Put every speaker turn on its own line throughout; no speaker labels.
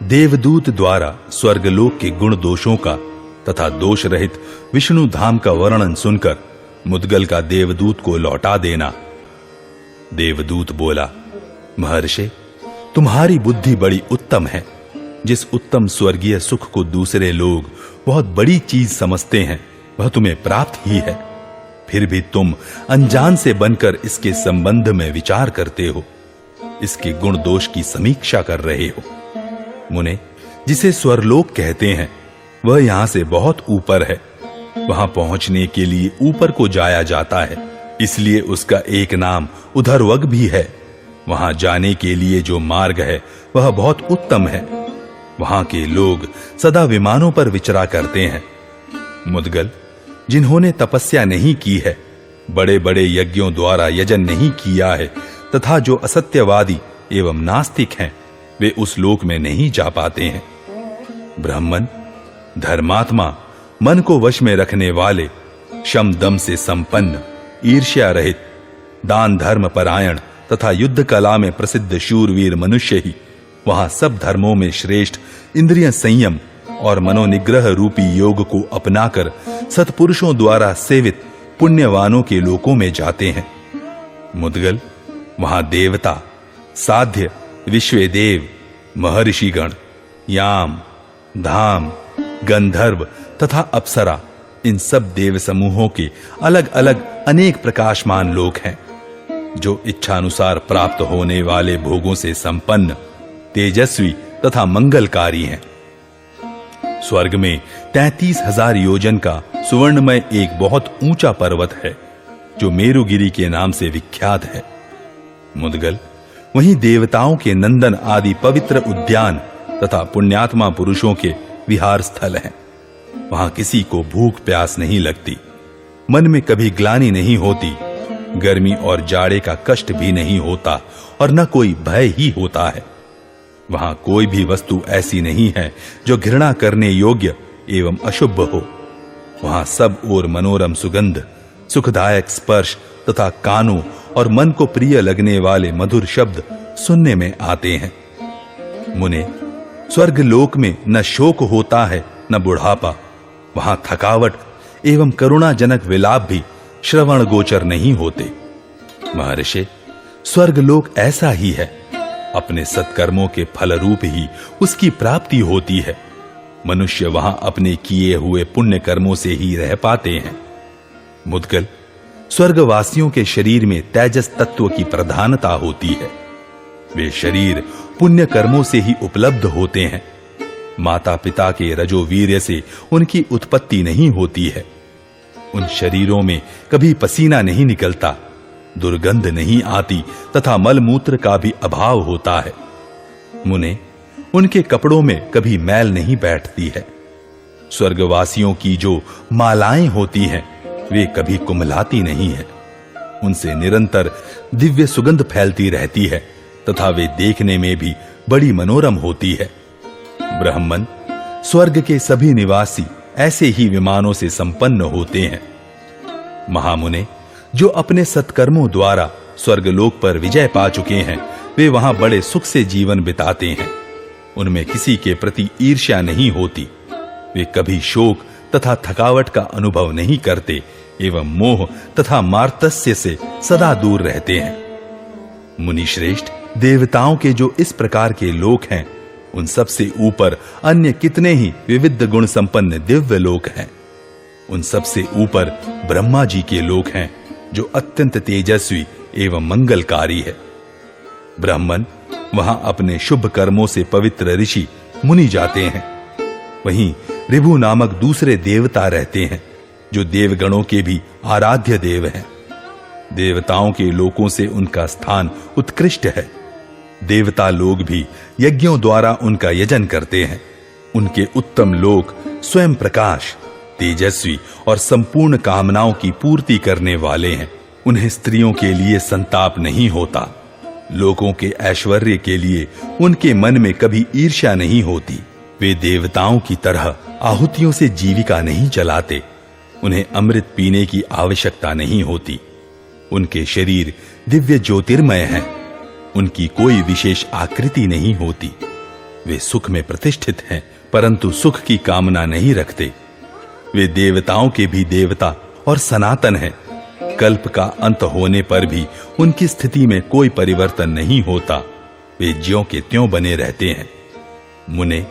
देवदूत द्वारा स्वर्गलोक के गुण दोषों का तथा दोष रहित विष्णु धाम का वर्णन सुनकर मुद्गल का देवदूत को लौटा देना। देवदूत बोला, महर्षि, तुम्हारी बुद्धि बड़ी उत्तम है। जिस उत्तम स्वर्गीय सुख को दूसरे लोग बहुत बड़ी चीज समझते हैं, वह तुम्हें प्राप्त ही है। फिर भी तुम अनजान से बनकर इसके संबंध में विचार करते हो, इसके गुण दोष की समीक्षा कर रहे हो। मुने, जिसे स्वर्लोक कहते हैं वह यहां से बहुत ऊपर है। वहां पहुंचने के लिए ऊपर को जाया जाता है, इसलिए उसका एक नाम उधर्वग भी है। वहां जाने के लिए जो मार्ग है वह बहुत उत्तम है। वहां के लोग सदा विमानों पर विचरा करते हैं। मुद्गल, जिन्होंने तपस्या नहीं की है, बड़े बड़े यज्ञों द्वारा यजन नहीं किया है तथा जो असत्यवादी एवं नास्तिक हैं, वे उस लोक में नहीं जा पाते हैं। ब्राह्मण, धर्मात्मा, मन को वश में रखने वाले, शम दम से संपन्न, ईर्ष्या रहित, दान धर्म परायण तथा युद्ध कला में प्रसिद्ध शूरवीर मनुष्य ही वहां सब धर्मों में श्रेष्ठ इंद्रिय संयम और मनोनिग्रह रूपी योग को अपनाकर सत्पुरुषों द्वारा सेवित पुण्यवानों के लोकों में जाते हैं। मुद्गल, वहां देवता, साध्य, विश्वदेव, महर्षिगण, याम, धाम, गंधर्व तथा अप्सरा, इन सब देव समूहों के अलग अलग अनेक प्रकाशमान लोक हैं, जो इच्छानुसार प्राप्त होने वाले भोगों से संपन्न, तेजस्वी तथा मंगलकारी हैं। स्वर्ग में 33,000 योजन का सुवर्णमय एक बहुत ऊंचा पर्वत है, जो मेरुगिरी के नाम से विख्यात है। मुद्गल, वहीं देवताओं के नंदन आदि पवित्र उद्यान तथा पुण्यात्मा पुरुषों के विहार स्थल हैं। वहां किसी को भूख प्यास नहीं लगती, मन में कभी ग्लानि नहीं होती, गर्मी और जाड़े का कष्ट भी नहीं होता और न कोई भय ही होता है। वहां कोई भी वस्तु ऐसी नहीं है जो घृणा करने योग्य एवं अशुभ हो। वहां सब ओर मनोरम सुगंध, सुखदायक स्पर्श तथा कानों और मन को प्रिय लगने वाले मधुर शब्द सुनने में आते हैं। मुने, स्वर्ग लोक में न शोक होता है न बुढ़ापा। वहां थकावट एवं करुणाजनक विलाप भी श्रवण गोचर नहीं होते। महर्षि, स्वर्ग लोक ऐसा ही है। अपने सत्कर्मों के फल रूप ही उसकी प्राप्ति होती है। मनुष्य वहां अपने किए हुए पुण्य कर्मों से ही रह पाते हैं। मुद्गल, स्वर्गवासियों के शरीर में तेजस तत्व की प्रधानता होती है। वे शरीर पुण्य कर्मों से ही उपलब्ध होते हैं। माता पिता के रजोवीर्य से उनकी उत्पत्ति नहीं होती है। उन शरीरों में कभी पसीना नहीं निकलता, दुर्गंध नहीं आती तथा मलमूत्र का भी अभाव होता है। मुने, उनके कपड़ों में कभी मैल नहीं बैठती है। स्वर्गवासियों की जो मालाएं होती हैं, वे कभी कुम्हलाती नहीं है। उनसे निरंतर दिव्य सुगंध फैलती रहती है तथा वे देखने में भी बड़ी मनोरम होती है। ब्राह्मण, स्वर्ग के सभी निवासी ऐसे ही विमानों से संपन्न होते हैं। महामुने, जो अपने सत्कर्मों द्वारा स्वर्गलोक पर विजय पा चुके हैं, वे वहां बड़े सुख से जीवन बिताते हैं। उनमें किसी के प्रति ईर्ष्या नहीं होती। वे कभी शोक तथा थकावट का अनुभव नहीं करते एवं मोह तथा मार्तस्य से सदा दूर रहते हैं। मुनिश्रेष्ठ, देवताओं के जो इस प्रकार के लोक हैं, उन सबसे ऊपर अन्य कितने ही विविध गुण संपन्न दिव्य लोक हैं। उन सबसे ऊपर ब्रह्मा जी के लोक हैं, जो अत्यंत तेजस्वी एवं मंगलकारी है। ब्राह्मण, वहां अपने शुभ कर्मों से पवित्र ऋषि मुनि जाते हैं। वहीं ऋभु नामक दूसरे देवता रहते हैं, जो देवगणों के भी आराध्य देव हैं। देवताओं के लोकों से उनका स्थान उत्कृष्ट है। देवता लोग भी यज्ञों द्वारा उनका यजन करते हैं। उनके उत्तम लोक स्वयं प्रकाश, तेजस्वी और संपूर्ण कामनाओं की पूर्ति करने वाले हैं। उन्हें स्त्रियों के लिए संताप नहीं होता। लोगों के ऐश्वर्य के लिए उनके मन में कभी ईर्ष्या नहीं होती। वे देवताओं की तरह आहुतियों से जीविका नहीं चलाते। उन्हें अमृत पीने की आवश्यकता नहीं होती। उनके शरीर दिव्य ज्योतिर्मय हैं। उनकी कोई विशेष आकृति नहीं होती। वे सुख में प्रतिष्ठित हैं, परंतु सुख की कामना नहीं रखते। वे देवताओं के भी देवता और सनातन हैं। कल्प का अंत होने पर भी उनकी स्थिति में कोई परिवर्तन नहीं होता। वे ज्यों के त्यों बने रहते हैं। मुने,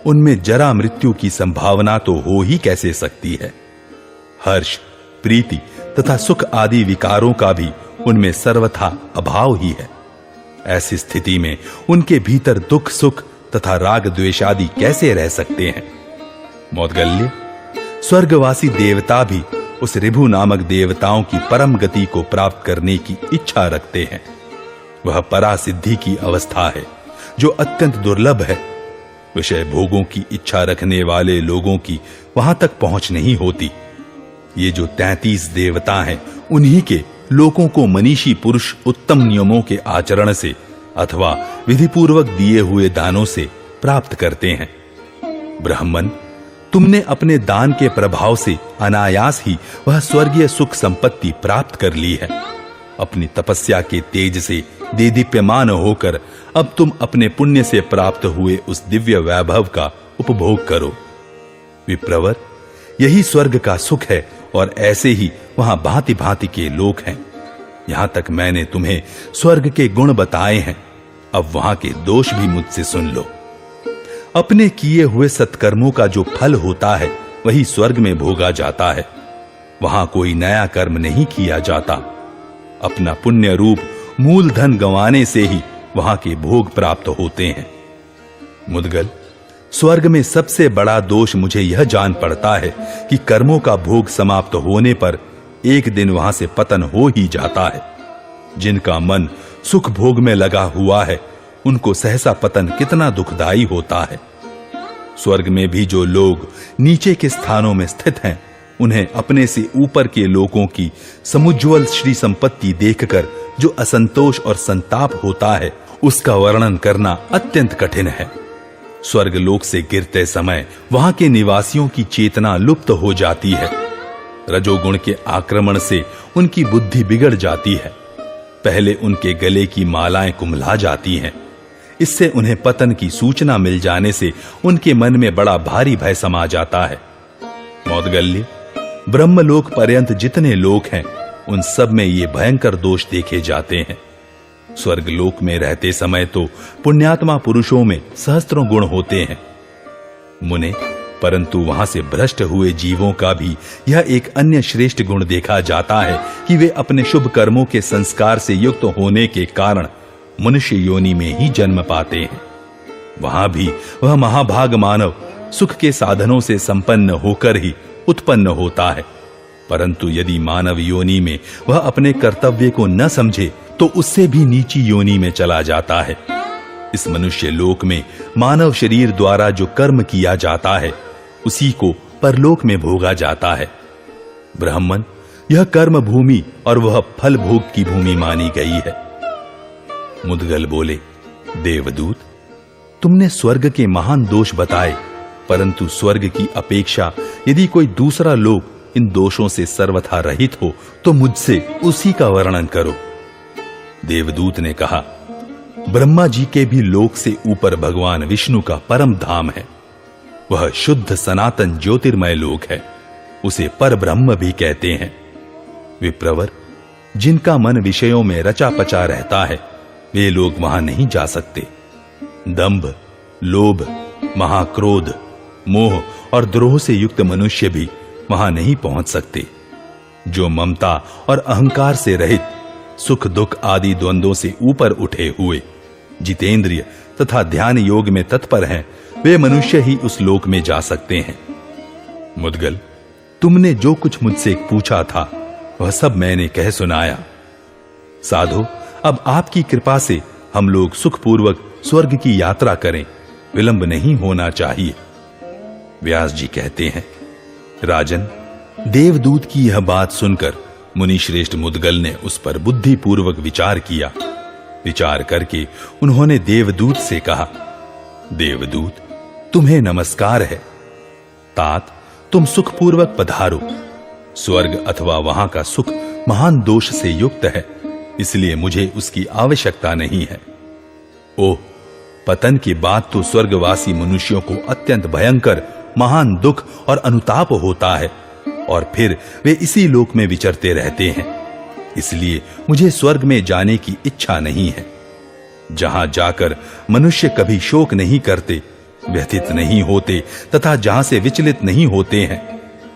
उनमें जरा मृत्यु की संभावना तो हो ही कैसे सकती है। हर्ष, प्रीति तथा सुख आदि विकारों का भी उनमें सर्वथा अभाव ही है। ऐसी स्थिति में उनके भीतर दुख सुख तथा राग द्वेष आदि कैसे रह सकते हैं। मौद्गल्य, स्वर्गवासी देवता भी उस ऋभु नामक देवताओं की परम गति को प्राप्त करने की इच्छा रखते हैं। वह परासिद्धि की अवस्था है जो अत्यंत दुर्लभ है। विषय भोगों की इच्छा रखने वाले लोगों की वहां तक पहुंच नहीं होती। ये जो 33 देवता हैं, उन्हीं के लोगों को मनीषी पुरुष उत्तम नियमों के आचरण से अथवा विधिपूर्वक दिए हुए दानों से प्राप्त करते हैं। ब्राह्मण, तुमने अपने दान के प्रभाव से अनायास ही वह स्वर्गीय सुख संपत्ति प्राप्त कर ली है। अपनी तपस्या के तेज से देदीप्यमान होकर अब तुम अपने पुण्य से प्राप्त हुए उस दिव्य वैभव का उपभोग करो। विप्रवर, यही स्वर्ग का सुख है और ऐसे ही वहां भांति भांति के लोक हैं। यहां तक मैंने तुम्हें स्वर्ग के गुण बताए हैं, अब वहां के दोष भी मुझसे सुन लो। अपने किए हुए सत्कर्मों का जो फल होता है वही स्वर्ग में भोगा जाता है। वहां कोई नया कर्म नहीं किया जाता। अपना पुण्य रूप मूल धन गंवाने से ही वहां के भोग प्राप्त होते हैं। मुद्गल, स्वर्ग में सबसे बड़ा दोष मुझे यह जान पड़ता है कि कर्मों का भोग समाप्त होने पर एक दिन वहां से पतन हो ही जाता है। जिनका मन सुख भोग में लगा हुआ है, उनको सहसा पतन कितना दुखदाई होता है। स्वर्ग में भी जो लोग नीचे के स्थानों में स्थित हैं, उन्हें अपने से ऊपर के लोगों की समुज्वल श्री संपत्ति देखकर जो असंतोष और संताप होता है, उसका वर्णन करना अत्यंत कठिन है। स्वर्ग लोक से गिरते समय वहां के निवासियों की चेतना लुप्त हो जाती है। रजोगुण के आक्रमण से उनकी बुद्धि बिगड़ जाती है। पहले उनके गले की मालाएं कुम्हला जाती हैं। इससे उन्हें पतन की सूचना मिल जाने से उनके मन में बड़ा भारी भय समा जाता है। मौद्गल्य, ब्रह्मलोक पर्यंत जितने लोक हैं, उन सब में ये भयंकर दोष देखे जाते हैं। स्वर्गलोक में रहते समय तो पुण्यात्मा पुरुषों में सहस्त्रों गुण होते हैं मुने, परंतु वहां से भ्रष्ट हुए जीवों का भी यह एक अन्य श्रेष्ठ गुण देखा जाता है कि वे अपने शुभ कर्मों के संस्कार से युक्त होने के कारण मनुष्य योनि में ही जन्म पाते हैं। वहां भी वह महाभाग मानव सुख के साधनों से संपन्न होकर ही उत्पन्न होता है, परंतु यदि मानव योनि में वह अपने कर्तव्य को न समझे तो उससे भी नीची योनि में चला जाता है। इस मनुष्य लोक में मानव शरीर द्वारा जो कर्म किया जाता है, उसी को परलोक में भोगा जाता है। ब्राह्मण, यह कर्म भूमि और वह फल भोग की भूमि मानी गई है। मुद्गल बोले, देवदूत, तुमने स्वर्ग के महान दोष बताए, परंतु स्वर्ग की अपेक्षा यदि कोई दूसरा लोक इन दोषों से सर्वथा रहित हो तो मुझसे उसी का वर्णन करो। देवदूत ने कहा, ब्रह्मा जी के भी लोक से ऊपर भगवान विष्णु का परम धाम है। वह शुद्ध सनातन ज्योतिर्मय लोक है। उसे पर ब्रह्म भी कहते हैं। विप्रवर, जिनका मन विषयों में रचा पचा रहता है, वे लोग वहां नहीं जा सकते। दंभ, लोभ, महाक्रोध, मोह और द्रोह से युक्त मनुष्य भी वहां नहीं पहुंच सकते। जो ममता और अहंकार से रहित, सुख दुख आदि द्वंद्वों से ऊपर उठे हुए, जितेंद्रिय तथा ध्यान योग में तत्पर हैं, वे मनुष्य ही उस लोक में जा सकते हैं। मुद्गल, तुमने जो कुछ मुझसे पूछा था वह सब मैंने कह सुनाया। साधो, अब आपकी कृपा से हम लोग सुखपूर्वक स्वर्ग की यात्रा करें, विलंब नहीं होना चाहिए। व्यास जी कहते हैं, राजन, देवदूत की यह बात सुनकर मुनि श्रेष्ठ मुद्गल ने उस पर बुद्धिपूर्वक विचार किया। विचार करके उन्होंने देवदूत से कहा, देवदूत, तुम्हें नमस्कार है। तात, तुम सुखपूर्वक पधारो। स्वर्ग अथवा वहां का सुख महान दोष से युक्त है, इसलिए मुझे उसकी आवश्यकता नहीं है। ओह, पतन की बात तो स्वर्गवासी मनुष्यों को अत्यंत भयंकर महान दुख और अनुताप होता है, और फिर वे इसी लोक में विचरते रहते हैं। इसलिए मुझे स्वर्ग में जाने की इच्छा नहीं है, जहां जाकर मनुष्य कभी शोक नहीं करते, व्यथित नहीं होते तथा जहां से विचलित नहीं होते हैं।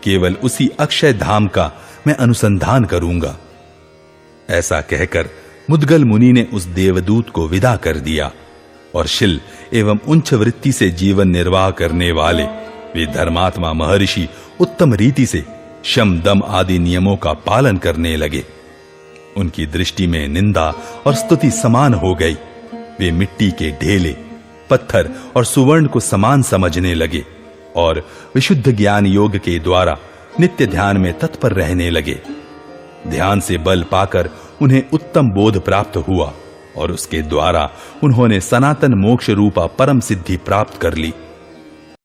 केवल उसी अक्षय धाम का मैं अनुसंधान करूंगा। ऐसा कहकर मुद्गल मुनि ने उस देवदूत को विदा कर दिया, और शिल एवं उच्च वृत्ति से जीवन निर्वाह करने वाले वे धर्मात्मा महर्षि उत्तम रीति से शम दम आदि नियमों का पालन करने लगे। उनकी दृष्टि में निंदा और स्तुति समान हो गई। वे मिट्टी के ढेले, पत्थर और सुवर्ण को समान समझने लगे और विशुद्ध ज्ञान योग के द्वारा नित्य ध्यान में तत्पर रहने लगे। ध्यान से बल पाकर उन्हें उत्तम बोध प्राप्त हुआ, और उसके द्वारा उन्होंने सनातन मोक्ष रूपा परम सिद्धि प्राप्त कर ली।